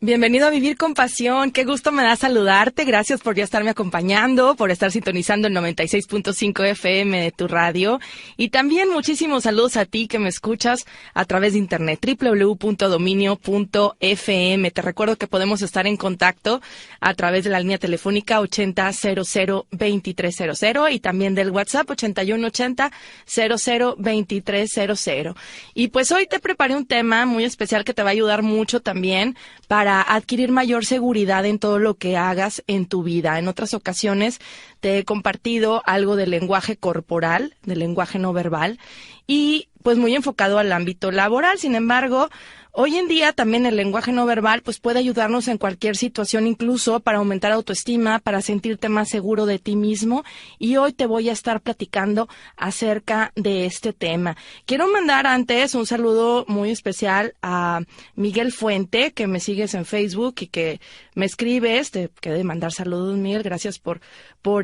Bienvenido a Vivir con Pasión. Qué gusto me da saludarte. Gracias por ya estarme acompañando, por estar sintonizando el 96.5 FM de tu radio. Y también muchísimos saludos a ti que me escuchas a través de internet, www.dominio.fm. Te recuerdo que podemos estar en contacto a través de la línea telefónica 80002300 y también del WhatsApp 8180002300. Y pues hoy te preparé un tema muy especial que te va a ayudar mucho también para adquirir mayor seguridad en todo lo que hagas en tu vida. En otras ocasiones te he compartido algo del lenguaje corporal, del lenguaje no verbal, y pues muy enfocado al ámbito laboral. Sin embargo, hoy en día también el lenguaje no verbal pues puede ayudarnos en cualquier situación, incluso para aumentar autoestima, para sentirte más seguro de ti mismo. Y hoy te voy a estar platicando acerca de este tema. Quiero mandar antes un saludo muy especial a Miguel Fuente, que me sigues en Facebook y que me escribes. Te quedé mandar saludos, Miguel. Gracias por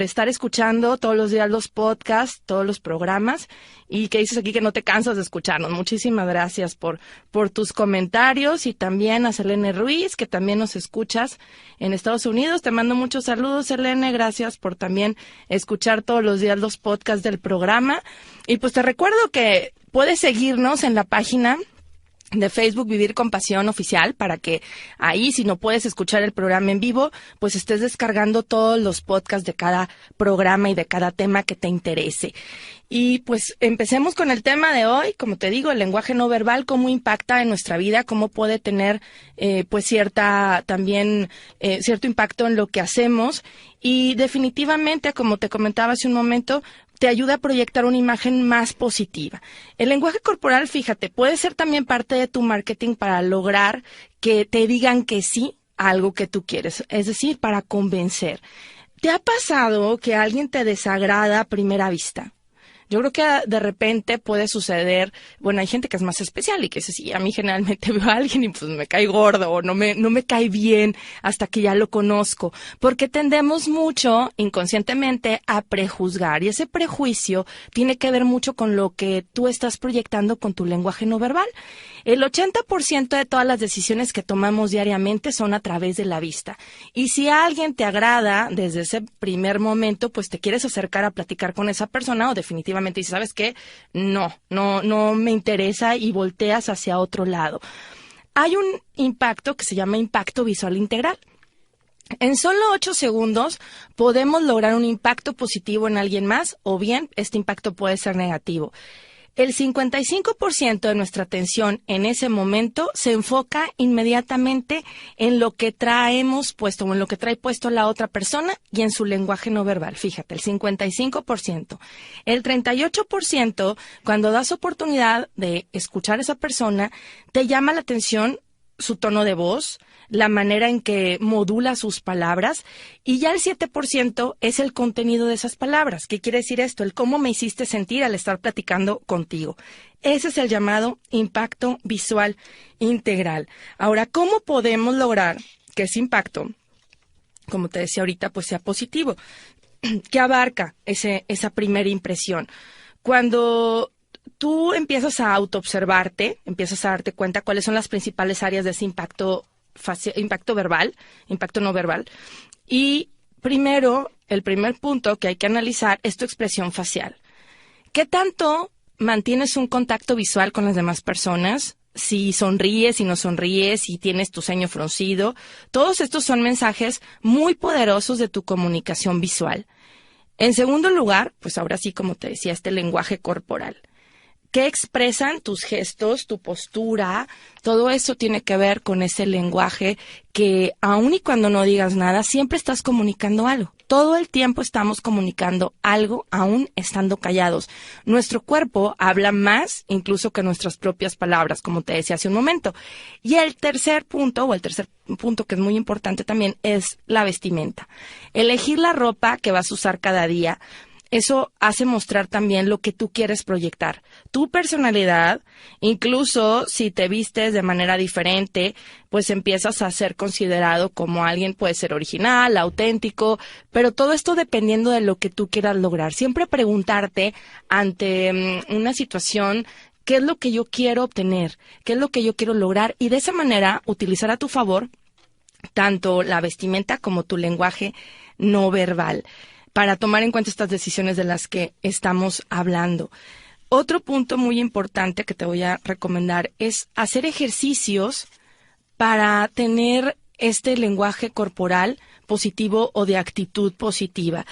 estar escuchando todos los días los podcasts, todos los programas, y que dices aquí que no te cansas de escucharnos. Muchísimas gracias por tus comentarios, y también a Selene Ruiz, que también nos escuchas en Estados Unidos. Te mando muchos saludos, Selene. Gracias por también escuchar todos los días los podcasts del programa. Y pues te recuerdo que puedes seguirnos en la página de Facebook Vivir con Pasión Oficial, para que ahí, si no puedes escuchar el programa en vivo, pues estés descargando todos los podcasts de cada programa y de cada tema que te interese. Y pues empecemos con el tema de hoy. Como te digo, el lenguaje no verbal, cómo impacta en nuestra vida, cómo puede tener pues cierto impacto en lo que hacemos. Y definitivamente, como te comentaba hace un momento, te ayuda a proyectar una imagen más positiva. El lenguaje corporal, fíjate, puede ser también parte de tu marketing para lograr que te digan que sí a algo que tú quieres, es decir, para convencer. ¿Te ha pasado que alguien te desagrada a primera vista? Yo creo que de repente puede suceder, bueno, hay gente que es más especial y que dice, sí, a mí generalmente veo a alguien y pues me cae gordo o no me cae bien hasta que ya lo conozco, porque tendemos mucho inconscientemente a prejuzgar, y ese prejuicio tiene que ver mucho con lo que tú estás proyectando con tu lenguaje no verbal. El 80% de todas las decisiones que tomamos diariamente son a través de la vista, y si a alguien te agrada desde ese primer momento, pues te quieres acercar a platicar con esa persona, o definitivamente dices, ¿sabes qué? No me interesa, y volteas hacia otro lado. Hay un impacto que se llama impacto visual integral. En solo 8 segundos podemos lograr un impacto positivo en alguien más, o bien este impacto puede ser negativo. El 55% de nuestra atención en ese momento se enfoca inmediatamente en lo que traemos puesto, o en lo que trae puesto la otra persona, y en su lenguaje no verbal. Fíjate, el 55%. El 38%, cuando das oportunidad de escuchar a esa persona, te llama la atención su tono de voz, la manera en que modula sus palabras, y ya el 7% es el contenido de esas palabras. ¿Qué quiere decir esto? El cómo me hiciste sentir al estar platicando contigo. Ese es el llamado impacto visual integral. Ahora, ¿cómo podemos lograr que ese impacto, como te decía ahorita, pues sea positivo? ¿Qué abarca esa primera impresión? Cuando tú empiezas a autoobservarte, empiezas a darte cuenta cuáles son las principales áreas de ese impacto verbal, impacto no verbal. Y primero, el primer punto que hay que analizar es tu expresión facial. ¿Qué tanto mantienes un contacto visual con las demás personas? Si sonríes, si no sonríes, si tienes tu ceño fruncido. Todos estos son mensajes muy poderosos de tu comunicación visual. En segundo lugar, pues ahora sí, como te decía, este lenguaje corporal. ¿Qué expresan tus gestos, tu postura? Todo eso tiene que ver con ese lenguaje que, aun y cuando no digas nada, siempre estás comunicando algo. Todo el tiempo estamos comunicando algo, aún estando callados. Nuestro cuerpo habla más incluso que nuestras propias palabras, como te decía hace un momento. Y el tercer punto que es muy importante también, es la vestimenta. Elegir la ropa que vas a usar cada día. Eso hace mostrar también lo que tú quieres proyectar. Tu personalidad, incluso si te vistes de manera diferente, pues empiezas a ser considerado como alguien, puede ser original, auténtico, pero todo esto dependiendo de lo que tú quieras lograr. Siempre preguntarte ante una situación, ¿qué es lo que yo quiero obtener? ¿Qué es lo que yo quiero lograr? Y de esa manera utilizar a tu favor tanto la vestimenta como tu lenguaje no verbal, para tomar en cuenta estas decisiones de las que estamos hablando. Otro punto muy importante que te voy a recomendar es hacer ejercicios para tener este lenguaje corporal positivo o de actitud positiva.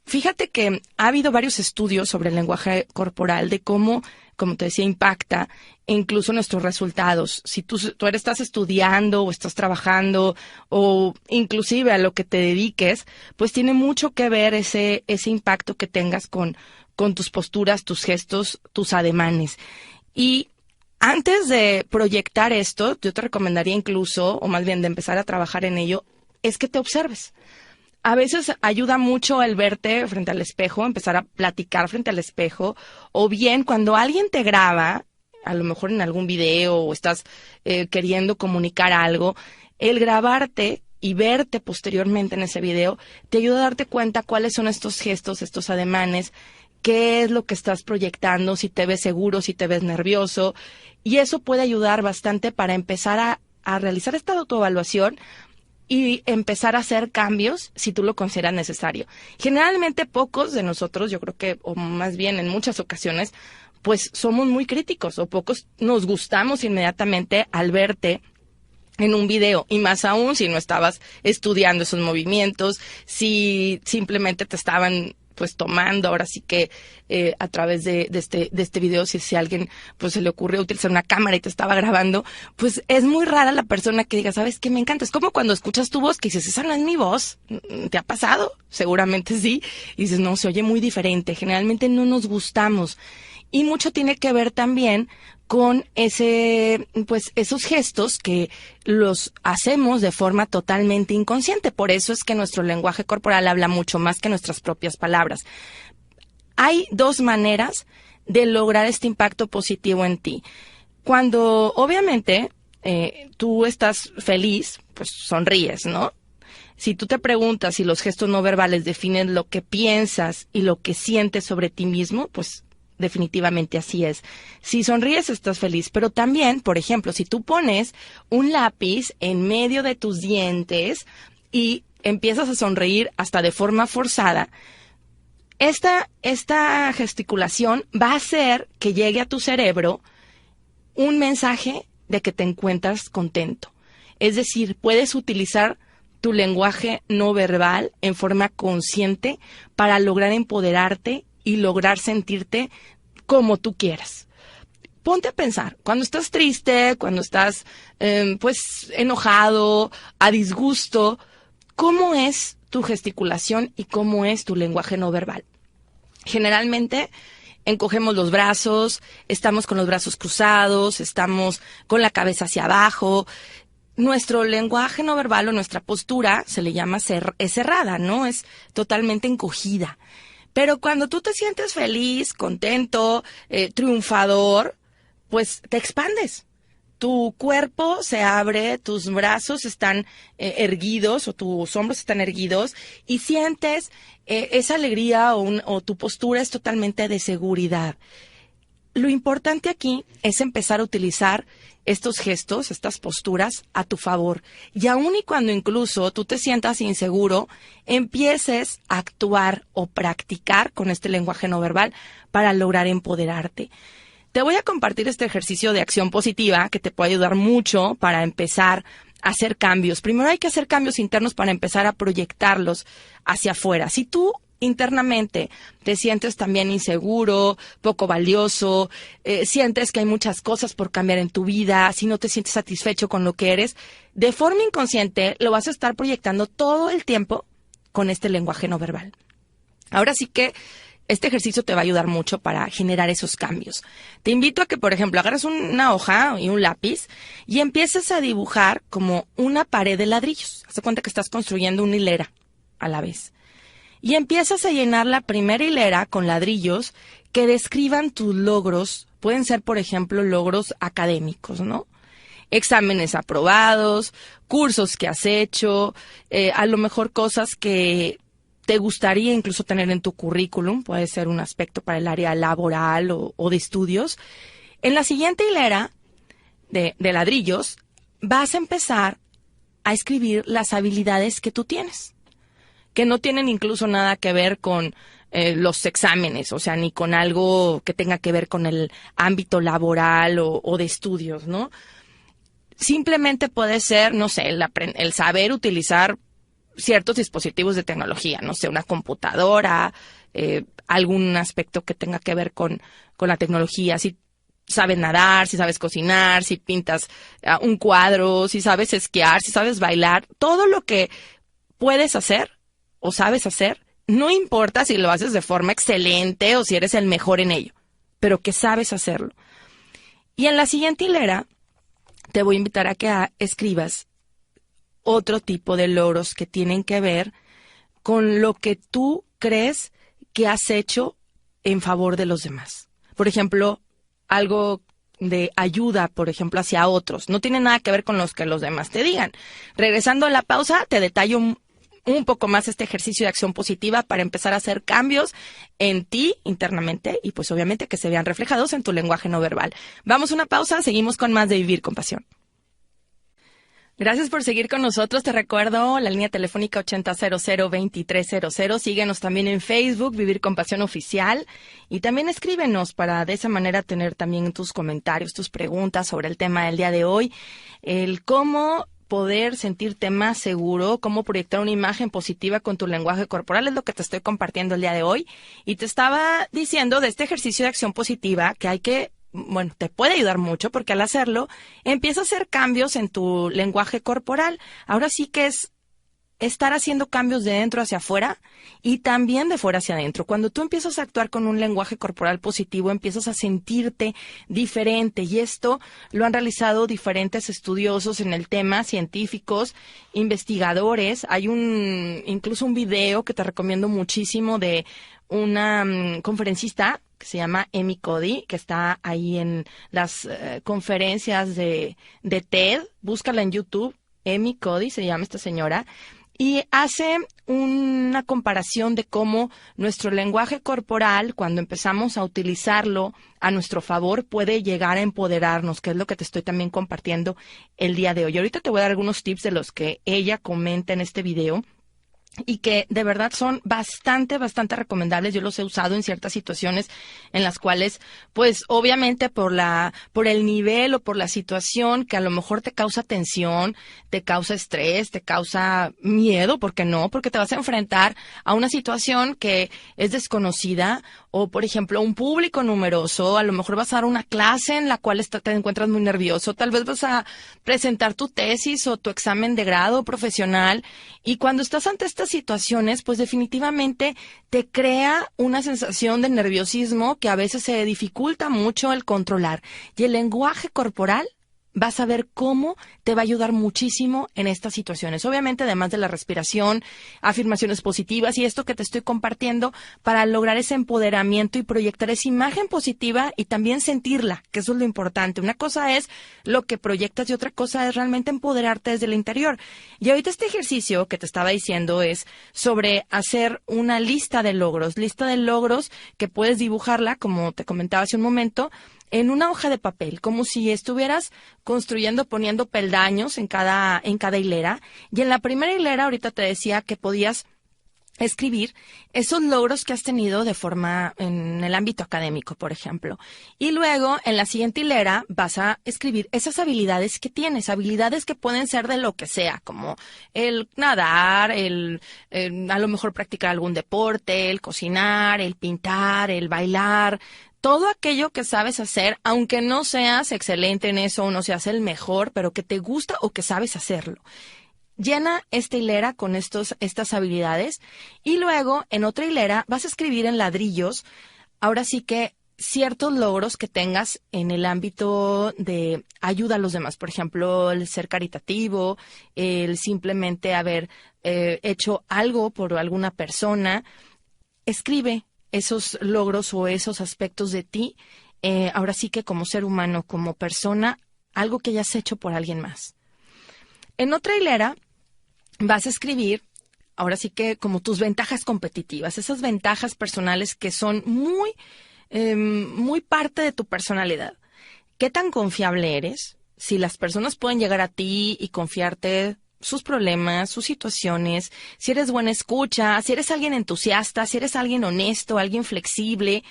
Fíjate que ha habido varios estudios sobre el lenguaje corporal de cómo, como te decía, impacta incluso nuestros resultados. Si tú estás estudiando o estás trabajando o inclusive a lo que te dediques, pues tiene mucho que ver ese impacto que tengas con tus posturas, tus gestos, tus ademanes. Y antes de proyectar esto, yo te recomendaría incluso, o más bien de empezar a trabajar en ello, es que te observes. A veces ayuda mucho el verte frente al espejo, empezar a platicar frente al espejo, o bien cuando alguien te graba, a lo mejor en algún video o estás queriendo comunicar algo, el grabarte y verte posteriormente en ese video te ayuda a darte cuenta cuáles son estos gestos, estos ademanes, qué es lo que estás proyectando, si te ves seguro, si te ves nervioso, y eso puede ayudar bastante para empezar a realizar esta autoevaluación y empezar a hacer cambios si tú lo consideras necesario. Generalmente pocos de nosotros, yo creo que, o más bien en muchas ocasiones, pues somos muy críticos o pocos nos gustamos inmediatamente al verte en un video, y más aún si no estabas estudiando esos movimientos, si simplemente te estaban pues tomando, ahora sí que a través de este video, si a alguien pues se le ocurrió utilizar una cámara y te estaba grabando, pues es muy rara la persona que diga, ¿sabes qué? Me encanta. Es como cuando escuchas tu voz que dices, esa no es mi voz. ¿Te ha pasado? Seguramente sí. Y dices, no, se oye muy diferente. Generalmente no nos gustamos. Y mucho tiene que ver también con esos gestos que los hacemos de forma totalmente inconsciente. Por eso es que nuestro lenguaje corporal habla mucho más que nuestras propias palabras. Hay dos maneras de lograr este impacto positivo en ti. Cuando, obviamente, tú estás feliz, pues sonríes, ¿no? Si tú te preguntas si los gestos no verbales definen lo que piensas y lo que sientes sobre ti mismo, pues definitivamente así es. Si sonríes, estás feliz. Pero también, por ejemplo, si tú pones un lápiz en medio de tus dientes y empiezas a sonreír hasta de forma forzada, esta gesticulación va a hacer que llegue a tu cerebro un mensaje de que te encuentras contento. Es decir, puedes utilizar tu lenguaje no verbal en forma consciente para lograr empoderarte y lograr sentirte como tú quieras. Ponte a pensar, cuando estás triste, cuando estás pues enojado, a disgusto, ¿cómo es tu gesticulación y cómo es tu lenguaje no verbal? Generalmente encogemos los brazos, estamos con los brazos cruzados, estamos con la cabeza hacia abajo. Nuestro lenguaje no verbal o nuestra postura se le llama es cerrada, ¿no? Es totalmente encogida. Pero cuando tú te sientes feliz, contento, triunfador, pues te expandes. Tu cuerpo se abre, tus brazos están erguidos o tus hombros están erguidos y sientes esa alegría o tu postura es totalmente de seguridad. Lo importante aquí es empezar a utilizar estos gestos, estas posturas a tu favor. Y aun y cuando incluso tú te sientas inseguro, empieces a actuar o practicar con este lenguaje no verbal para lograr empoderarte. Te voy a compartir este ejercicio de acción positiva que te puede ayudar mucho para empezar a hacer cambios. Primero hay que hacer cambios internos para empezar a proyectarlos hacia afuera. Si tú internamente te sientes también inseguro, poco valioso, sientes que hay muchas cosas por cambiar en tu vida, si no te sientes satisfecho con lo que eres, de forma inconsciente lo vas a estar proyectando todo el tiempo con este lenguaje no verbal. Ahora sí que este ejercicio te va a ayudar mucho para generar esos cambios. Te invito a que, por ejemplo, agarres una hoja y un lápiz y empieces a dibujar como una pared de ladrillos. Haz de cuenta que estás construyendo una hilera a la vez. Y empiezas a llenar la primera hilera con ladrillos que describan tus logros. Pueden ser, por ejemplo, logros académicos, ¿no? Exámenes aprobados, cursos que has hecho, a lo mejor cosas que te gustaría incluso tener en tu currículum. Puede ser un aspecto para el área laboral o de estudios. En la siguiente hilera de ladrillos vas a empezar a escribir las habilidades que tú tienes, que no tienen incluso nada que ver con los exámenes, o sea, ni con algo que tenga que ver con el ámbito laboral o de estudios, ¿no? Simplemente puede ser, no sé, el saber utilizar ciertos dispositivos de tecnología, no sé, una computadora, algún aspecto que tenga que ver con la tecnología, si sabes nadar, si sabes cocinar, si pintas un cuadro, si sabes esquiar, si sabes bailar, todo lo que puedes hacer o sabes hacer, no importa si lo haces de forma excelente o si eres el mejor en ello, pero que sabes hacerlo. Y en la siguiente hilera te voy a invitar a que escribas otro tipo de logros que tienen que ver con lo que tú crees que has hecho en favor de los demás. Por ejemplo, algo de ayuda, por ejemplo, hacia otros. No tiene nada que ver con los que los demás te digan. Regresando a la pausa, te detallo un poco más este ejercicio de acción positiva para empezar a hacer cambios en ti internamente y pues obviamente que se vean reflejados en tu lenguaje no verbal. Vamos a una pausa, seguimos con más de Vivir con Pasión. Gracias por seguir con nosotros. Te recuerdo la línea telefónica 8000-2300. Síguenos también en Facebook, Vivir con Pasión Oficial. Y también escríbenos para de esa manera tener también tus comentarios, tus preguntas sobre el tema del día de hoy. El cómo poder sentirte más seguro, cómo proyectar una imagen positiva con tu lenguaje corporal es lo que te estoy compartiendo el día de hoy. Y te estaba diciendo de este ejercicio de acción positiva que hay que te puede ayudar mucho porque al hacerlo empieza a hacer cambios en tu lenguaje corporal. Ahora sí que es estar haciendo cambios de dentro hacia afuera y también de fuera hacia adentro. Cuando tú empiezas a actuar con un lenguaje corporal positivo, empiezas a sentirte diferente y esto lo han realizado diferentes estudiosos en el tema, científicos, investigadores. Hay incluso un video que te recomiendo muchísimo de una conferencista que se llama Amy Cuddy, que está ahí en las conferencias de TED. Búscala en YouTube. Amy Cuddy se llama esta señora. Y hace una comparación de cómo nuestro lenguaje corporal, cuando empezamos a utilizarlo a nuestro favor, puede llegar a empoderarnos, que es lo que te estoy también compartiendo el día de hoy. Ahorita te voy a dar algunos tips de los que ella comenta en este video y que de verdad son bastante recomendables. Yo los he usado en ciertas situaciones en las cuales, pues obviamente por el nivel o por la situación que a lo mejor te causa tensión, te causa estrés, te causa miedo, ¿por qué no? Porque te vas a enfrentar a una situación que es desconocida o, por ejemplo, un público numeroso. A lo mejor vas a dar una clase en la cual te encuentras muy nervioso, tal vez vas a presentar tu tesis o tu examen de grado profesional y cuando estás ante estas situaciones, pues definitivamente te crea una sensación de nerviosismo que a veces se dificulta mucho el controlar. Y el lenguaje corporal, vas a ver cómo te va a ayudar muchísimo en estas situaciones. Obviamente, además de la respiración, afirmaciones positivas y esto que te estoy compartiendo para lograr ese empoderamiento y proyectar esa imagen positiva y también sentirla, que eso es lo importante. Una cosa es lo que proyectas y otra cosa es realmente empoderarte desde el interior. Y ahorita este ejercicio que te estaba diciendo es sobre hacer una lista de logros que puedes dibujarla, como te comentaba hace un momento, en una hoja de papel, como si estuvieras poniendo peldaños en cada hilera. Y en la primera hilera, ahorita te decía que podías escribir esos logros que has tenido de forma en el ámbito académico, por ejemplo. Y luego, en la siguiente hilera, vas a escribir esas habilidades que tienes, habilidades que pueden ser de lo que sea, como el nadar, a lo mejor practicar algún deporte, el cocinar, el pintar, el bailar, todo aquello que sabes hacer, aunque no seas excelente en eso o no seas el mejor, pero que te gusta o que sabes hacerlo. Llena esta hilera con estas habilidades y luego en otra hilera vas a escribir en ladrillos, ahora sí que ciertos logros que tengas en el ámbito de ayuda a los demás. Por ejemplo, el ser caritativo, el simplemente haber hecho algo por alguna persona. Escribe esos logros o esos aspectos de ti, ahora sí que como ser humano, como persona, algo que hayas hecho por alguien más. En otra hilera vas a escribir, ahora sí que como tus ventajas competitivas, esas ventajas personales que son muy parte de tu personalidad. ¿Qué tan confiable eres? Si las personas pueden llegar a ti y confiarte sus problemas, sus situaciones, si eres buena escucha, si eres alguien entusiasta, si eres alguien honesto, alguien flexible.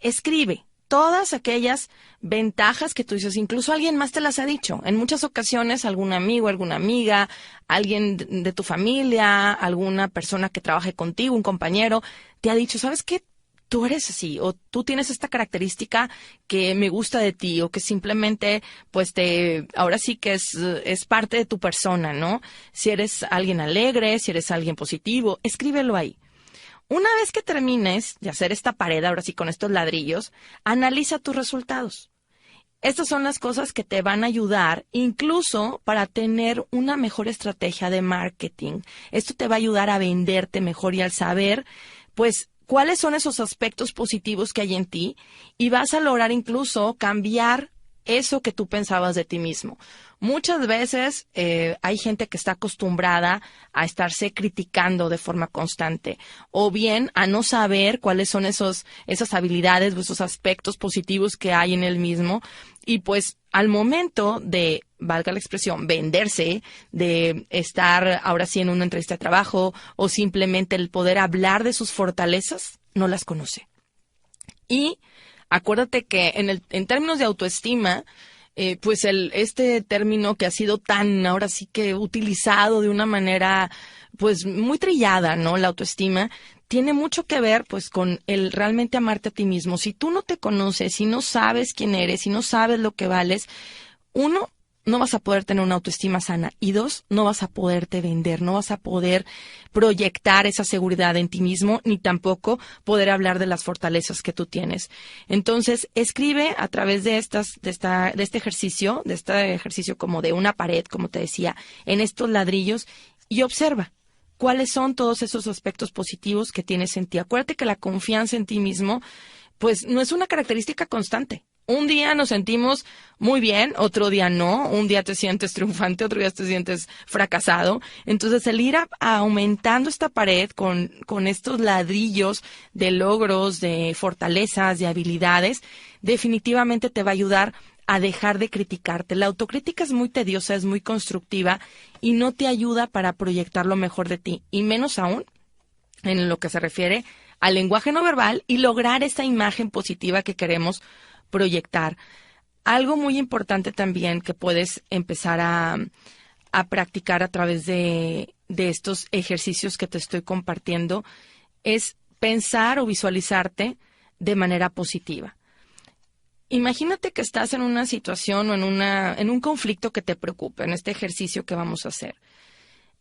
Escribe todas aquellas ventajas que tú dices, incluso alguien más te las ha dicho. En muchas ocasiones, algún amigo, alguna amiga, alguien de tu familia, alguna persona que trabaje contigo, un compañero, te ha dicho, ¿sabes qué? Tú eres así, o tú tienes esta característica que me gusta de ti, o que simplemente, pues ahora sí que es parte de tu persona, ¿no? Si eres alguien alegre, si eres alguien positivo, escríbelo ahí. Una vez que termines de hacer esta pared, ahora sí con estos ladrillos, analiza tus resultados. Estas son las cosas que te van a ayudar incluso para tener una mejor estrategia de marketing. Esto te va a ayudar a venderte mejor y al saber, pues, cuáles son esos aspectos positivos que hay en ti y vas a lograr incluso cambiar eso que tú pensabas de ti mismo. Muchas veces hay gente que está acostumbrada a estarse criticando de forma constante o bien a no saber cuáles son esas habilidades o esos aspectos positivos que hay en él mismo y pues al momento de, valga la expresión, venderse, de estar ahora sí en una entrevista de trabajo o simplemente el poder hablar de sus fortalezas, no las conoce. Y acuérdate que en términos de autoestima, pues este término que ha sido tan ahora sí que utilizado de una manera pues muy trillada, ¿no? La autoestima tiene mucho que ver pues con el realmente amarte a ti mismo. Si tú no te conoces, si no sabes quién eres, si no sabes lo que vales, uno, no vas a poder tener una autoestima sana y dos, no vas a poderte vender, no vas a poder proyectar esa seguridad en ti mismo ni tampoco poder hablar de las fortalezas que tú tienes. Entonces, escribe a través de este ejercicio como de una pared, como te decía, en estos ladrillos y observa cuáles son todos esos aspectos positivos que tienes en ti. Acuérdate que la confianza en ti mismo, pues no es una característica constante. Un día nos sentimos muy bien, otro día no. Un día te sientes triunfante, otro día te sientes fracasado. Entonces, el ir aumentando esta pared con estos ladrillos de logros, de fortalezas, de habilidades, definitivamente te va a ayudar a dejar de criticarte. La autocrítica es muy tediosa, es muy constructiva y no te ayuda para proyectar lo mejor de ti. Y menos aún en lo que se refiere al lenguaje no verbal y lograr esa imagen positiva que queremos proyectar. Algo muy importante también que puedes empezar a practicar a través de estos ejercicios que te estoy compartiendo es pensar o visualizarte de manera positiva. Imagínate que estás en una situación o en un conflicto que te preocupa, en este ejercicio que vamos a hacer.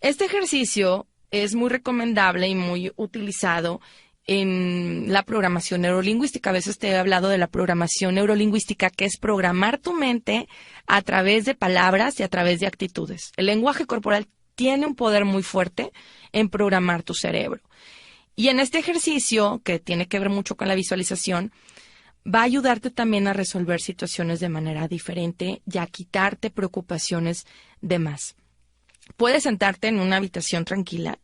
Este ejercicio es muy recomendable y muy utilizado en la programación neurolingüística. A veces te he hablado de la programación neurolingüística, que es programar tu mente a través de palabras y a través de actitudes. El lenguaje corporal tiene un poder muy fuerte en programar tu cerebro. Y en este ejercicio, que tiene que ver mucho con la visualización, va a ayudarte también a resolver situaciones de manera diferente y a quitarte preocupaciones de más. Puedes sentarte en una habitación tranquila,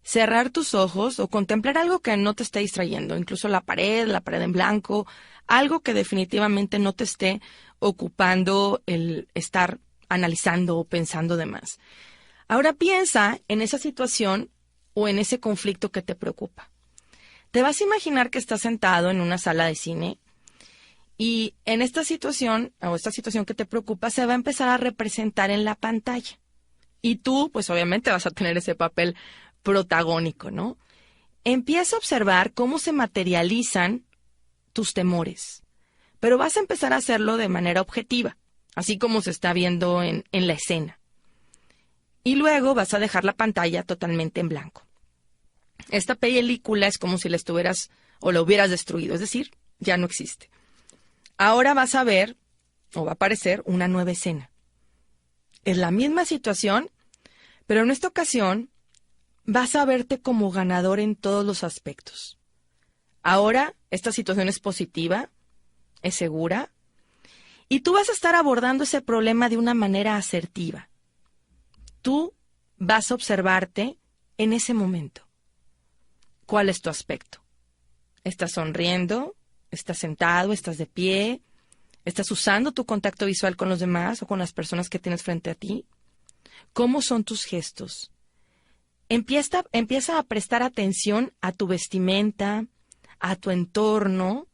cerrar tus ojos o contemplar algo que no te esté distrayendo, incluso la pared en blanco, algo que definitivamente no te esté ocupando el estar analizando o pensando de más. Ahora piensa en esa situación o en ese conflicto que te preocupa. Te vas a imaginar que estás sentado en una sala de cine y en esta situación que te preocupa se va a empezar a representar en la pantalla. Y tú, pues obviamente vas a tener ese papel protagónico, ¿no? Empieza a observar cómo se materializan tus temores, pero vas a empezar a hacerlo de manera objetiva, así como se está viendo en la escena. Y luego vas a dejar la pantalla totalmente en blanco. Esta película es como si la estuvieras o la hubieras destruido, es decir, ya no existe. Ahora vas a ver o va a aparecer una nueva escena. Es la misma situación, pero en esta ocasión vas a verte como ganador en todos los aspectos. Ahora esta situación es positiva, es segura, y tú vas a estar abordando ese problema de una manera asertiva. Tú vas a observarte en ese momento. ¿Cuál es tu aspecto? ¿Estás sonriendo? ¿Estás sentado? ¿Estás de pie? ¿Estás usando tu contacto visual con los demás o con las personas que tienes frente a ti? ¿Cómo son tus gestos? Empieza a prestar atención a tu vestimenta, a tu entorno,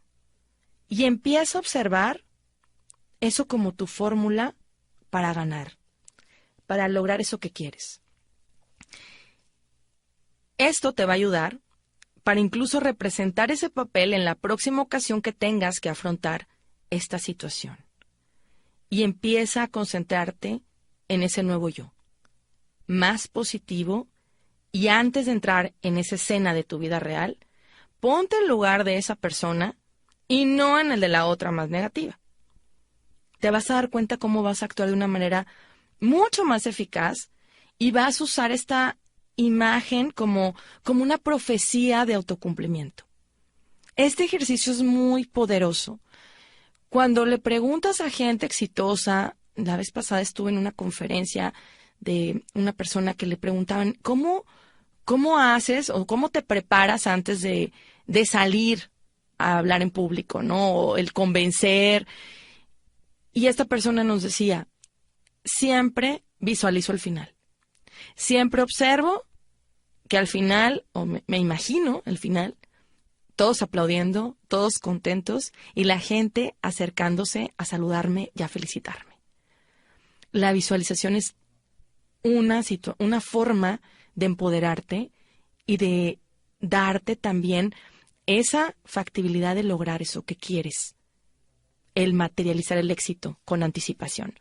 y empieza a observar eso como tu fórmula para ganar, para lograr eso que quieres. Esto te va a ayudar para incluso representar ese papel en la próxima ocasión que tengas que afrontar esta situación. Y empieza a concentrarte en ese nuevo yo, más positivo, y antes de entrar en esa escena de tu vida real, ponte en lugar de esa persona y no en el de la otra más negativa. Te vas a dar cuenta cómo vas a actuar de una manera mucho más eficaz y vas a usar esta imagen como una profecía de autocumplimiento. Este ejercicio es muy poderoso. Cuando le preguntas a gente exitosa, la vez pasada estuve en una conferencia de una persona que le preguntaban, ¿cómo haces o cómo te preparas antes de salir a hablar en público, ¿no? O el convencer. Y esta persona nos decía, siempre visualizo el final. Siempre observo que al final, o me imagino el final, todos aplaudiendo, todos contentos y la gente acercándose a saludarme y a felicitarme. La visualización es una forma de empoderarte y de darte también esa factibilidad de lograr eso que quieres, el materializar el éxito con anticipación.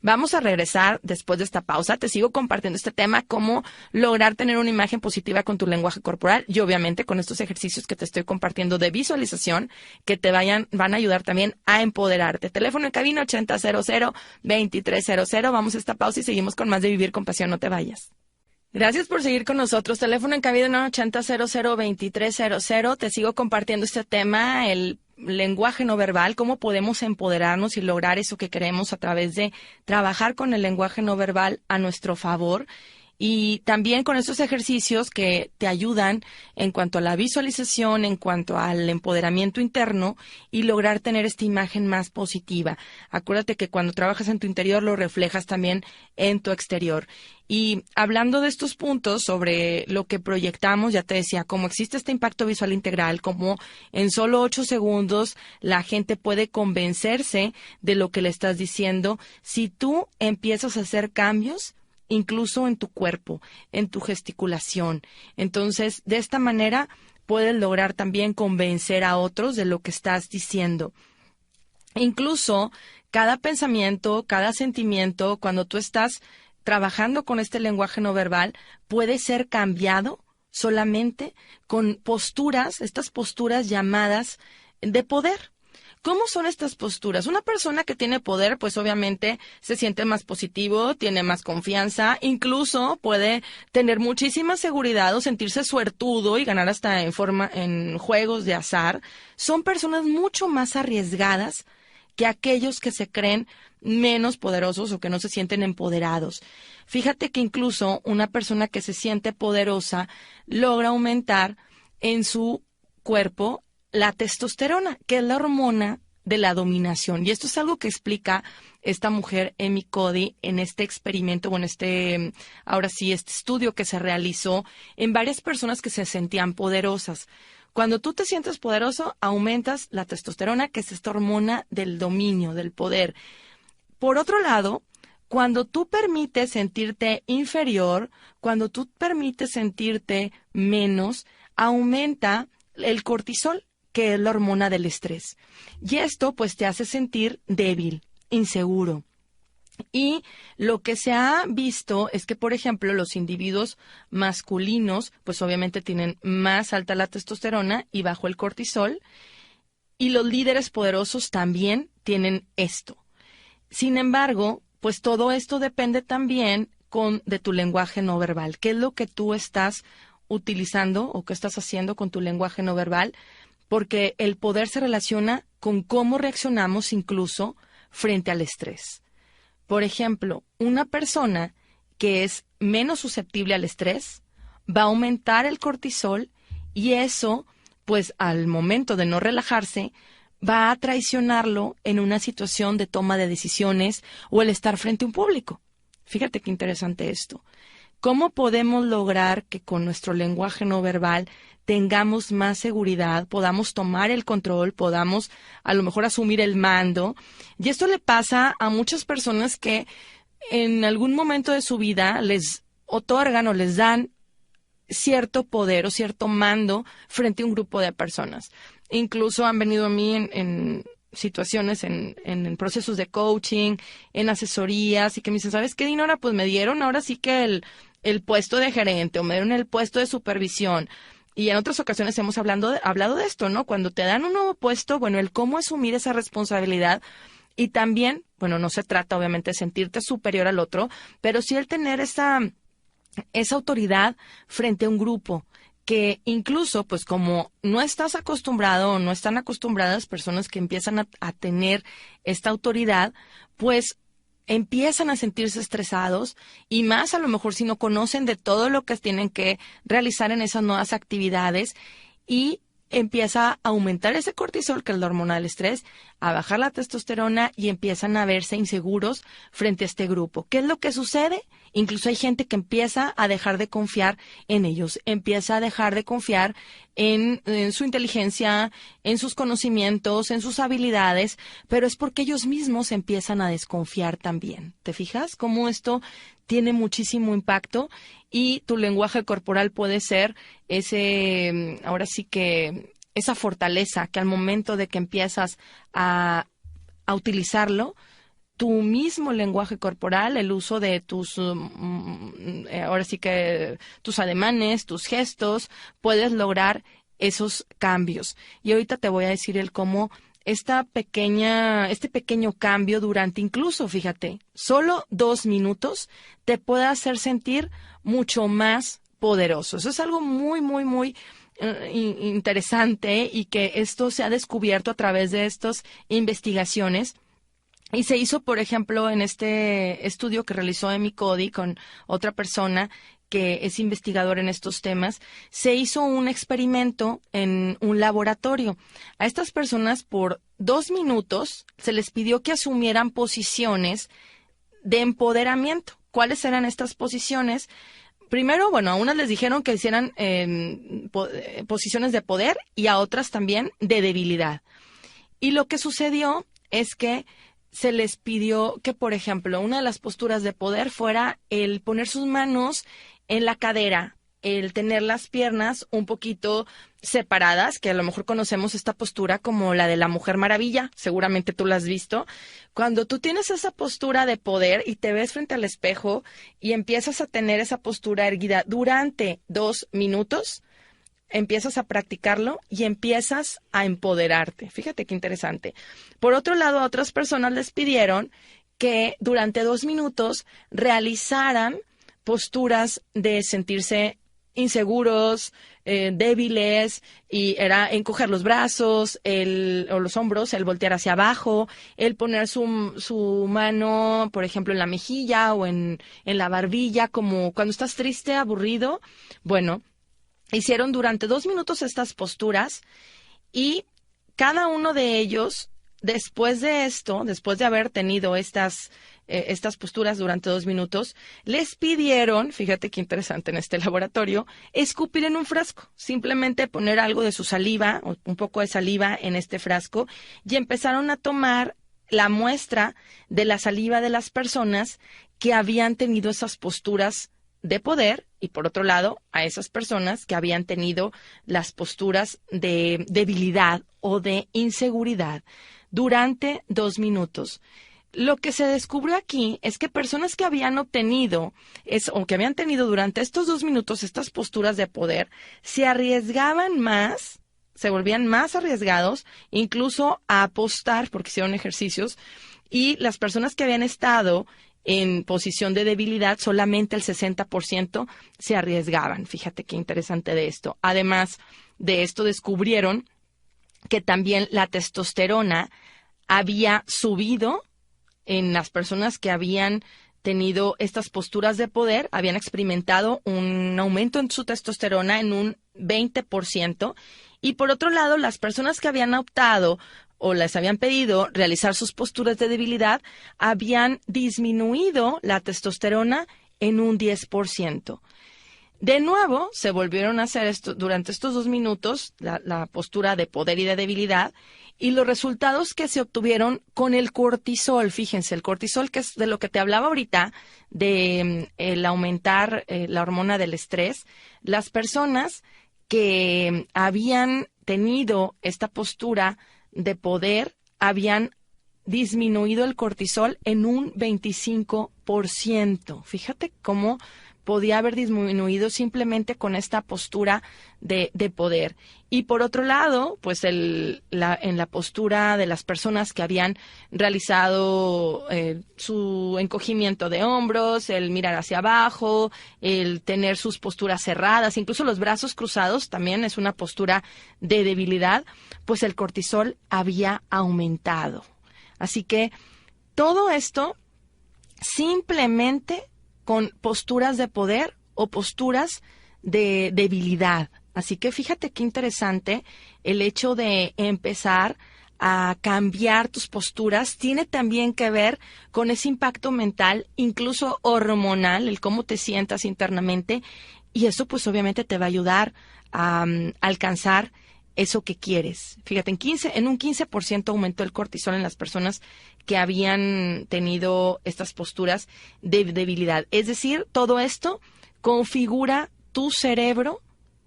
Vamos a regresar después de esta pausa. Te sigo compartiendo este tema, cómo lograr tener una imagen positiva con tu lenguaje corporal y obviamente con estos ejercicios que te estoy compartiendo de visualización que te van a ayudar también a empoderarte. Teléfono en cabina 8000-2300. Vamos a esta pausa y seguimos con más de Vivir con Pasión. No te vayas. Gracias por seguir con nosotros. Teléfono en cabina 8000-2300. Te sigo compartiendo este tema, el lenguaje no verbal, cómo podemos empoderarnos y lograr eso que queremos a través de trabajar con el lenguaje no verbal a nuestro favor. Y también con estos ejercicios que te ayudan en cuanto a la visualización, en cuanto al empoderamiento interno y lograr tener esta imagen más positiva. Acuérdate que cuando trabajas en tu interior lo reflejas también en tu exterior. Y hablando de estos puntos sobre lo que proyectamos, ya te decía, cómo existe este impacto visual integral, como en solo 8 segundos la gente puede convencerse de lo que le estás diciendo si tú empiezas a hacer cambios incluso en tu cuerpo, en tu gesticulación. Entonces, de esta manera puedes lograr también convencer a otros de lo que estás diciendo. Incluso cada pensamiento, cada sentimiento, cuando tú estás trabajando con este lenguaje no verbal, puede ser cambiado solamente con posturas, estas posturas llamadas de poder. ¿Cómo son estas posturas? Una persona que tiene poder, pues obviamente se siente más positivo, tiene más confianza, incluso puede tener muchísima seguridad o sentirse suertudo y ganar hasta en juegos de azar. Son personas mucho más arriesgadas que aquellos que se creen menos poderosos o que no se sienten empoderados. Fíjate que incluso una persona que se siente poderosa logra aumentar en su cuerpo la testosterona, que es la hormona de la dominación. Y esto es algo que explica esta mujer, Amy Cuddy, en este experimento, este estudio que se realizó en varias personas que se sentían poderosas. Cuando tú te sientes poderoso, aumentas la testosterona, que es esta hormona del dominio, del poder. Por otro lado, cuando tú permites sentirte inferior, cuando tú permites sentirte menos, aumenta el cortisol, que es la hormona del estrés. Y esto pues te hace sentir débil, inseguro. Y lo que se ha visto es que, por ejemplo, los individuos masculinos pues obviamente tienen más alta la testosterona y bajo el cortisol. Y los líderes poderosos también tienen esto. Sin embargo, pues todo esto depende también de tu lenguaje no verbal. ¿Qué es lo que tú estás utilizando o qué estás haciendo con tu lenguaje no verbal? Porque el poder se relaciona con cómo reaccionamos incluso frente al estrés. Por ejemplo, una persona que es menos susceptible al estrés va a aumentar el cortisol y eso, pues al momento de no relajarse, va a traicionarlo en una situación de toma de decisiones o el estar frente a un público. Fíjate qué interesante esto. ¿Cómo podemos lograr que con nuestro lenguaje no verbal tengamos más seguridad, podamos tomar el control, podamos a lo mejor asumir el mando? Y esto le pasa a muchas personas que en algún momento de su vida les otorgan o les dan cierto poder o cierto mando frente a un grupo de personas. Incluso han venido a mí en situaciones, en procesos de coaching, en asesorías, y que me dicen, ¿sabes qué, Dinora? Pues me dieron ahora sí que el puesto de gerente, o me dieron el puesto de supervisión. Y en otras ocasiones hemos hablado de esto, ¿no? Cuando te dan un nuevo puesto, bueno, el cómo asumir esa responsabilidad. Y también, bueno, no se trata obviamente de sentirte superior al otro, pero sí el tener esa autoridad frente a un grupo, que incluso, pues como no estás acostumbrado o no están acostumbradas personas que empiezan a tener esta autoridad, pues empiezan a sentirse estresados, y más a lo mejor si no conocen de todo lo que tienen que realizar en esas nuevas actividades, y empieza a aumentar ese cortisol, que es la hormona del estrés, a bajar la testosterona, y empiezan a verse inseguros frente a este grupo. ¿Qué es lo que sucede? Incluso hay gente que empieza a dejar de confiar en ellos, empieza a dejar de confiar en su inteligencia, en sus conocimientos, en sus habilidades, pero es porque ellos mismos empiezan a desconfiar también. ¿Te fijas cómo esto tiene muchísimo impacto? Y tu lenguaje corporal puede ser ahora sí que esa fortaleza que al momento de que empiezas a utilizarlo, tu mismo lenguaje corporal, el uso de tus, ahora sí que tus ademanes, tus gestos, puedes lograr esos cambios. Y ahorita te voy a decir el cómo este pequeño cambio durante incluso, fíjate, solo 2 minutos te puede hacer sentir mucho más poderoso. Eso es algo muy, muy, muy interesante, y que esto se ha descubierto a través de estas investigaciones. Y se hizo, por ejemplo, en este estudio que realizó Amy Cody con otra persona que es investigador en estos temas, se hizo un experimento en un laboratorio. A estas personas por 2 minutos se les pidió que asumieran posiciones de empoderamiento. ¿Cuáles eran estas posiciones? Primero, bueno, a unas les dijeron que hicieran posiciones de poder, y a otras también de debilidad. Y lo que sucedió es que se les pidió que, por ejemplo, una de las posturas de poder fuera el poner sus manos en la cadera, el tener las piernas un poquito separadas, que a lo mejor conocemos esta postura como la de la Mujer Maravilla, seguramente tú la has visto. Cuando tú tienes esa postura de poder y te ves frente al espejo y empiezas a tener esa postura erguida durante 2 minutos, empiezas a practicarlo y empiezas a empoderarte. Fíjate qué interesante. Por otro lado, a otras personas les pidieron que durante 2 minutos realizaran posturas de sentirse inseguros, débiles, y era encoger los brazos o los hombros, el voltear hacia abajo, el poner su mano, por ejemplo, en la mejilla o en la barbilla, como cuando estás triste, aburrido. Bueno, hicieron durante 2 minutos estas posturas, y cada uno de ellos, después de esto, después de haber tenido estas posturas durante 2 minutos, les pidieron, fíjate qué interesante en este laboratorio, escupir en un frasco, simplemente poner algo de su saliva, o un poco de saliva en este frasco, y empezaron a tomar la muestra de la saliva de las personas que habían tenido esas posturas de poder, y por otro lado, a esas personas que habían tenido las posturas de debilidad o de inseguridad durante 2 minutos. Lo que se descubrió aquí es que personas que habían obtenido o que habían tenido durante estos 2 minutos estas posturas de poder se arriesgaban más, se volvían más arriesgados, incluso a apostar porque hicieron ejercicios, y las personas que habían estado en posición de debilidad, solamente el 60% se arriesgaban. Fíjate qué interesante de esto. Además de esto, descubrieron que también la testosterona había subido en las personas que habían tenido estas posturas de poder, habían experimentado un aumento en su testosterona en un 20%. Y por otro lado, las personas que habían optado o les habían pedido realizar sus posturas de debilidad, habían disminuido la testosterona en un 10%. De nuevo, se volvieron a hacer esto durante estos 2 minutos, la postura de poder y de debilidad, y los resultados que se obtuvieron con el cortisol, fíjense, el cortisol, que es de lo que te hablaba ahorita, de el aumentar la hormona del estrés, las personas que habían tenido esta postura de poder habían disminuido el cortisol en un 25%. Fíjate cómo podía haber disminuido simplemente con esta postura de poder. Y por otro lado, pues en la postura de las personas que habían realizado su encogimiento de hombros, el mirar hacia abajo, el tener sus posturas cerradas, incluso los brazos cruzados también es una postura de debilidad, pues el cortisol había aumentado. Así que todo esto simplemente con posturas de poder o posturas de debilidad. Así que fíjate qué interesante el hecho de empezar a cambiar tus posturas. Tiene también que ver con ese impacto mental, incluso hormonal, el cómo te sientas internamente. Y eso pues obviamente te va a ayudar a alcanzar eso que quieres. Fíjate, en un 15% aumentó el cortisol en las personas que habían tenido estas posturas de debilidad. Es decir, todo esto configura tu cerebro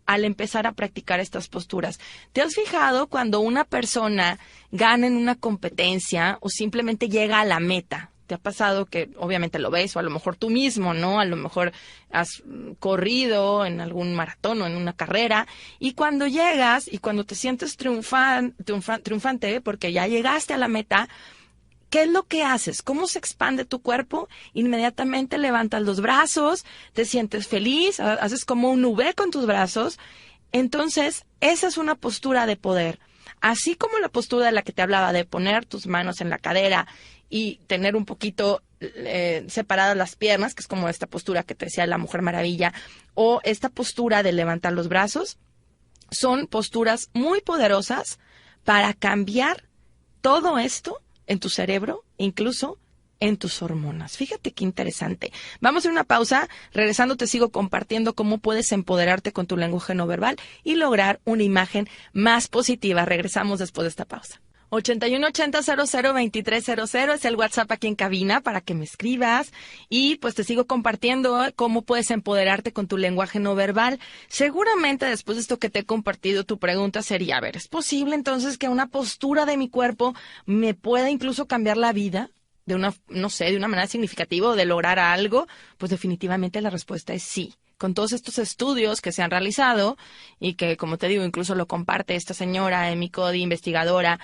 al empezar a practicar estas posturas. ¿Te has fijado cuando una persona gana en una competencia o simplemente llega a la meta? ¿Te ha pasado que obviamente lo ves, o a lo mejor tú mismo, ¿no? A lo mejor has corrido en algún maratón o en una carrera, y cuando llegas y cuando te sientes triunfante porque ya llegaste a la meta, ¿qué es lo que haces? ¿Cómo se expande tu cuerpo? Inmediatamente levantas los brazos, te sientes feliz, haces como un V con tus brazos. Entonces, esa es una postura de poder. Así como la postura de la que te hablaba de poner tus manos en la cadera y tener un poquito separadas las piernas, que es como esta postura que te decía la Mujer Maravilla, o esta postura de levantar los brazos, son posturas muy poderosas para cambiar todo esto en tu cerebro, incluso en tus hormonas. Fíjate qué interesante. Vamos a hacer una pausa. Regresando te sigo compartiendo cómo puedes empoderarte con tu lenguaje no verbal y lograr una imagen más positiva. Regresamos después de esta pausa. 8180002300 es el WhatsApp aquí en cabina para que me escribas y pues te sigo compartiendo cómo puedes empoderarte con tu lenguaje no verbal. Seguramente después de esto que te he compartido, tu pregunta sería, a ver, ¿es posible entonces que una postura de mi cuerpo me pueda incluso cambiar la vida? De una, no sé, de una manera significativa o de lograr algo. Pues definitivamente la respuesta es sí. Con todos estos estudios que se han realizado y que, como te digo, incluso lo comparte esta señora, Amy Cody, investigadora,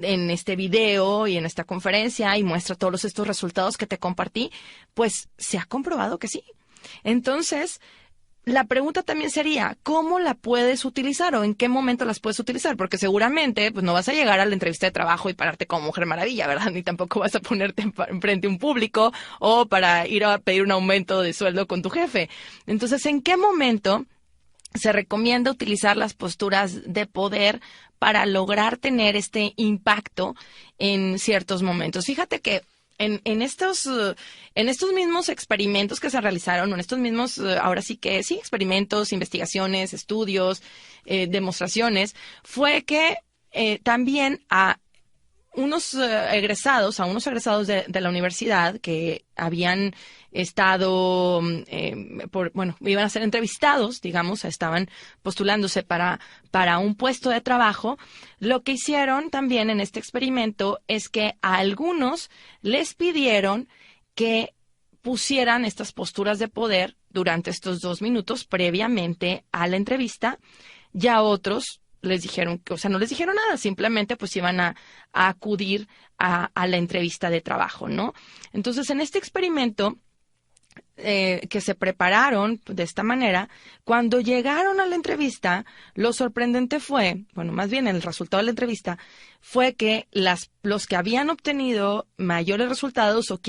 en este video y en esta conferencia, y muestra todos estos resultados que te compartí, pues se ha comprobado que sí. Entonces, la pregunta también sería, ¿cómo la puedes utilizar o en qué momento las puedes utilizar? Porque seguramente pues no vas a llegar a la entrevista de trabajo y pararte como Mujer Maravilla, ¿verdad? Ni tampoco vas a ponerte enfrente a un público o para ir a pedir un aumento de sueldo con tu jefe. Entonces, ¿en qué momento se recomienda utilizar las posturas de poder para lograr tener este impacto en ciertos momentos? Fíjate que en estos mismos experimentos que se realizaron, en estos mismos, ahora sí que sí, experimentos, investigaciones, estudios, demostraciones, fue que también a unos egresados de la universidad que habían estado, iban a ser entrevistados, digamos, estaban postulándose para un puesto de trabajo. Lo que hicieron también en este experimento es que a algunos les pidieron que pusieran estas posturas de poder durante estos 2 minutos previamente a la entrevista, y a otros les dijeron, o sea, no les dijeron nada, simplemente pues iban a acudir a la entrevista de trabajo, ¿no? Entonces, en este experimento que se prepararon de esta manera, cuando llegaron a la entrevista, lo sorprendente fue, bueno, más bien el resultado de la entrevista, fue que los que habían obtenido mayores resultados o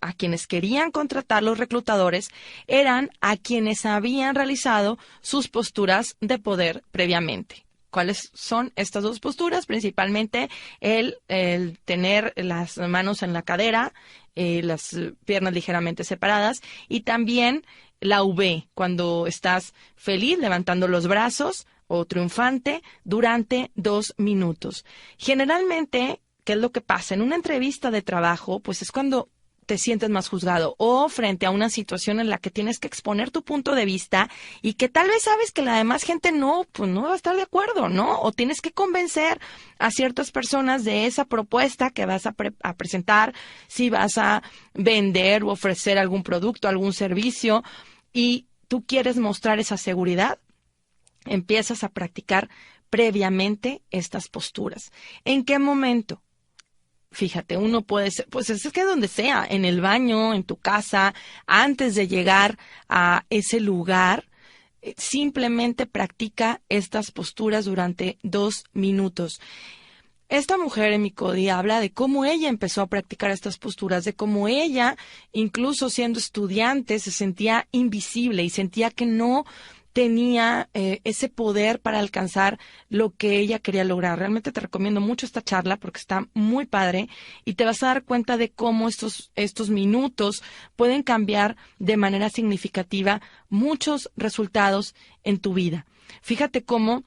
a quienes querían contratar los reclutadores eran a quienes habían realizado sus posturas de poder previamente. ¿Cuáles son estas dos posturas? Principalmente el tener las manos en la cadera, las piernas ligeramente separadas, y también la V, cuando estás feliz levantando los brazos o triunfante durante 2 minutos. Generalmente, ¿qué es lo que pasa? En una entrevista de trabajo, pues es cuando te sientes más juzgado, o frente a una situación en la que tienes que exponer tu punto de vista y que tal vez sabes que la demás gente pues no va a estar de acuerdo, ¿no? O tienes que convencer a ciertas personas de esa propuesta que vas a presentar, si vas a vender o ofrecer algún producto, algún servicio, y tú quieres mostrar esa seguridad. Empiezas a practicar previamente estas posturas. ¿En qué momento? Fíjate, uno puede ser, pues es que donde sea, en el baño, en tu casa, antes de llegar a ese lugar, simplemente practica estas posturas durante 2 minutos. Esta mujer en mi Cody habla de cómo ella empezó a practicar estas posturas, de cómo ella, incluso siendo estudiante, se sentía invisible y sentía que no tenía ese poder para alcanzar lo que ella quería lograr. Realmente te recomiendo mucho esta charla porque está muy padre y te vas a dar cuenta de cómo estos minutos pueden cambiar de manera significativa muchos resultados en tu vida. Fíjate cómo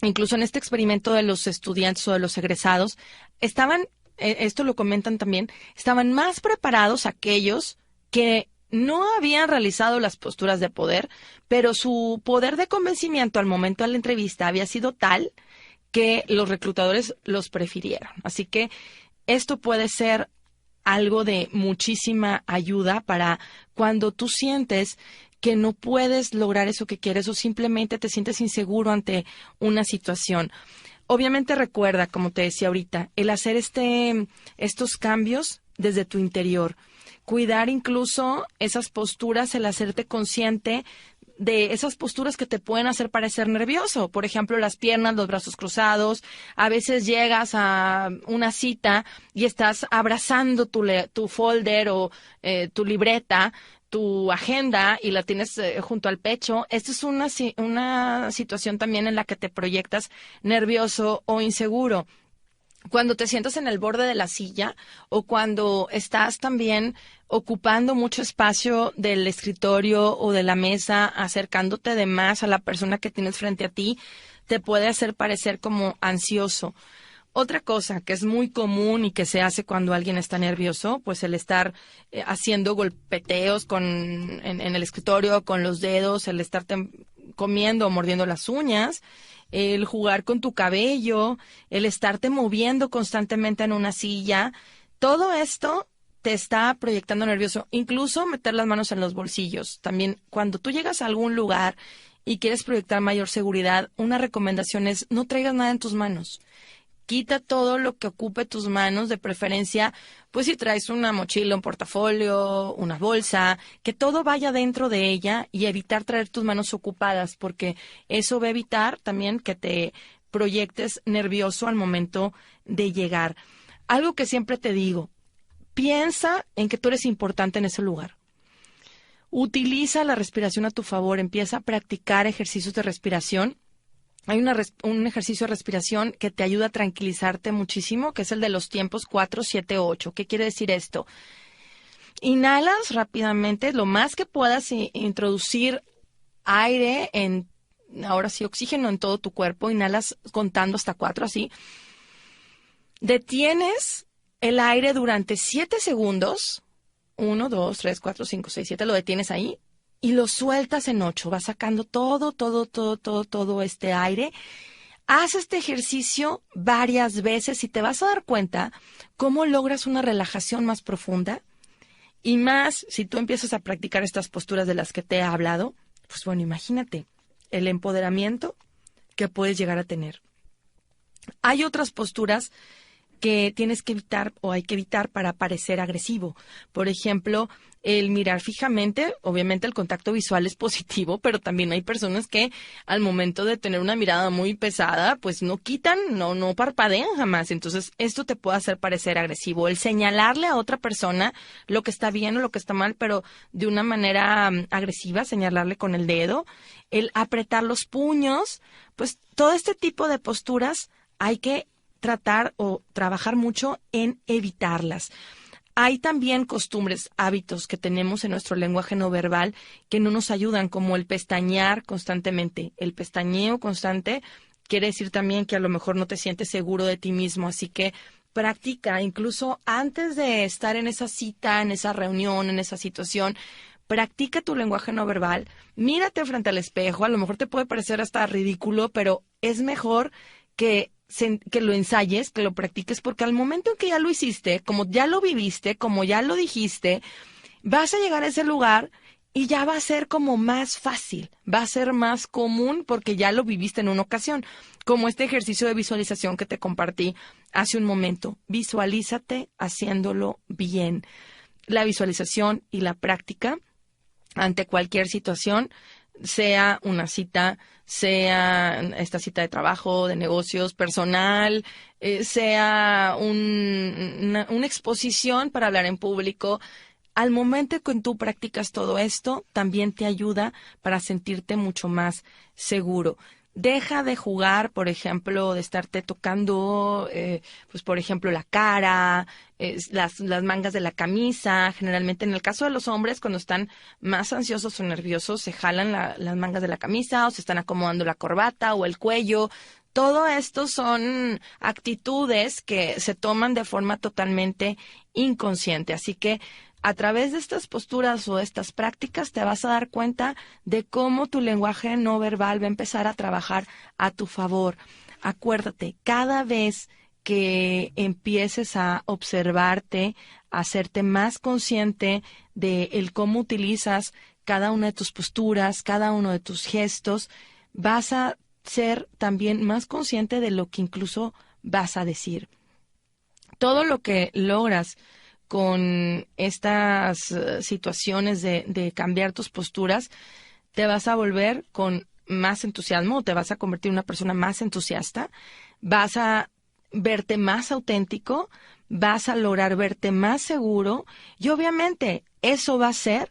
incluso en este experimento de los estudiantes o de los egresados, esto lo comentan también, estaban más preparados aquellos que no habían realizado las posturas de poder, pero su poder de convencimiento al momento de la entrevista había sido tal que los reclutadores los prefirieron. Así que esto puede ser algo de muchísima ayuda para cuando tú sientes que no puedes lograr eso que quieres o simplemente te sientes inseguro ante una situación. Obviamente recuerda, como te decía ahorita, el hacer estos cambios desde tu interior. Cuidar incluso esas posturas, el hacerte consciente de esas posturas que te pueden hacer parecer nervioso. Por ejemplo, las piernas, los brazos cruzados. A veces llegas a una cita y estás abrazando tu folder o tu libreta, tu agenda, y la tienes junto al pecho. Esta es una situación también en la que te proyectas nervioso o inseguro. Cuando te sientas en el borde de la silla o cuando estás también ocupando mucho espacio del escritorio o de la mesa, acercándote de más a la persona que tienes frente a ti, te puede hacer parecer como ansioso. Otra cosa que es muy común y que se hace cuando alguien está nervioso, pues el estar haciendo golpeteos en el escritorio con los dedos, el estar comiendo o mordiendo las uñas, el jugar con tu cabello, el estarte moviendo constantemente en una silla. Todo esto te está proyectando nervioso. Incluso meter las manos en los bolsillos. También cuando tú llegas a algún lugar y quieres proyectar mayor seguridad, una recomendación es no traigas nada en tus manos. Quita todo lo que ocupe tus manos, de preferencia, pues si traes una mochila, un portafolio, una bolsa, que todo vaya dentro de ella y evitar traer tus manos ocupadas, porque eso va a evitar también que te proyectes nervioso al momento de llegar. Algo que siempre te digo, piensa en que tú eres importante en ese lugar. Utiliza la respiración a tu favor, empieza a practicar ejercicios de respiración. Hay un ejercicio de respiración que te ayuda a tranquilizarte muchísimo, que es el de los tiempos 4, 7, 8. ¿Qué quiere decir esto? Inhalas rápidamente, lo más que puedas, introducir aire, ahora sí, oxígeno en todo tu cuerpo. Inhalas contando hasta 4, así. Detienes el aire durante 7 segundos. 1, 2, 3, 4, 5, 6, 7. Lo detienes ahí. Y lo sueltas en 8, vas sacando todo este aire. Haz este ejercicio varias veces y te vas a dar cuenta cómo logras una relajación más profunda. Y más, si tú empiezas a practicar estas posturas de las que te he hablado, pues bueno, imagínate el empoderamiento que puedes llegar a tener. Hay otras posturas que tienes que evitar o hay que evitar para parecer agresivo. Por ejemplo, el mirar fijamente, obviamente el contacto visual es positivo, pero también hay personas que al momento de tener una mirada muy pesada, pues no quitan, no parpadean jamás. Entonces, esto te puede hacer parecer agresivo. El señalarle a otra persona lo que está bien o lo que está mal, pero de una manera agresiva, señalarle con el dedo, el apretar los puños, pues todo este tipo de posturas hay que tratar o trabajar mucho en evitarlas. Hay también costumbres, hábitos que tenemos en nuestro lenguaje no verbal que no nos ayudan, como el pestañear constantemente. El pestañeo constante quiere decir también que a lo mejor no te sientes seguro de ti mismo, así que practica, incluso antes de estar en esa cita, en esa reunión, en esa situación, practica tu lenguaje no verbal, mírate frente al espejo, a lo mejor te puede parecer hasta ridículo, pero es mejor que lo ensayes, que lo practiques, porque al momento en que ya lo hiciste, como ya lo viviste, como ya lo dijiste, vas a llegar a ese lugar y ya va a ser como más fácil, va a ser más común porque ya lo viviste en una ocasión, como este ejercicio de visualización que te compartí hace un momento. Visualízate haciéndolo bien. La visualización y la práctica ante cualquier situación, sea una cita, sea esta cita de trabajo, de negocios, personal, sea una exposición para hablar en público. Al momento que tú practicas todo esto, también te ayuda para sentirte mucho más seguro. Deja de jugar, por ejemplo, de estarte tocando, pues por ejemplo, la cara, las mangas de la camisa. Generalmente, en el caso de los hombres, cuando están más ansiosos o nerviosos, se jalan las mangas de la camisa o se están acomodando la corbata o el cuello. Todo esto son actitudes que se toman de forma totalmente inconsciente. Así que a través de estas posturas o estas prácticas te vas a dar cuenta de cómo tu lenguaje no verbal va a empezar a trabajar a tu favor. Acuérdate, cada vez que empieces a observarte, a hacerte más consciente de el cómo utilizas cada una de tus posturas, cada uno de tus gestos, vas a ser también más consciente de lo que incluso vas a decir. Todo lo que logras con estas situaciones de cambiar tus posturas, te vas a volver con más entusiasmo, te vas a convertir en una persona más entusiasta, vas a verte más auténtico, vas a lograr verte más seguro y obviamente eso va a hacer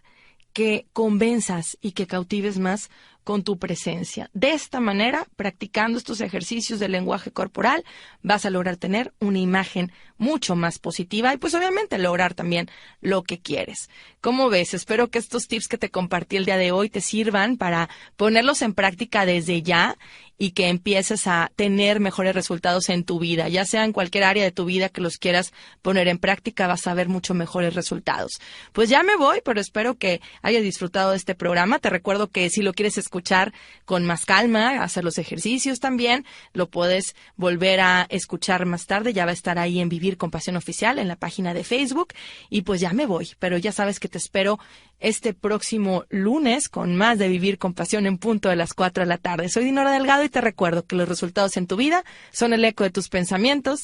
que convenzas y que cautives más con tu presencia. De esta manera, practicando estos ejercicios de lenguaje corporal, vas a lograr tener una imagen mucho más positiva y pues obviamente lograr también lo que quieres. ¿Cómo ves? Espero que estos tips que te compartí el día de hoy te sirvan para ponerlos en práctica desde ya y que empieces a tener mejores resultados en tu vida, ya sea en cualquier área de tu vida que los quieras poner en práctica, vas a ver mucho mejores resultados. Pues ya me voy, pero espero que hayas disfrutado de este programa. Te recuerdo que si lo quieres escuchar con más calma, hacer los ejercicios también, lo puedes volver a escuchar más tarde, ya va a estar ahí en Vivir con Pasión Oficial, en la página de Facebook, y pues ya me voy, pero ya sabes que te espero este próximo lunes con más de Vivir con Pasión en punto de las 4 de la tarde. Soy Dinora Delgado y te recuerdo que los resultados en tu vida son el eco de tus pensamientos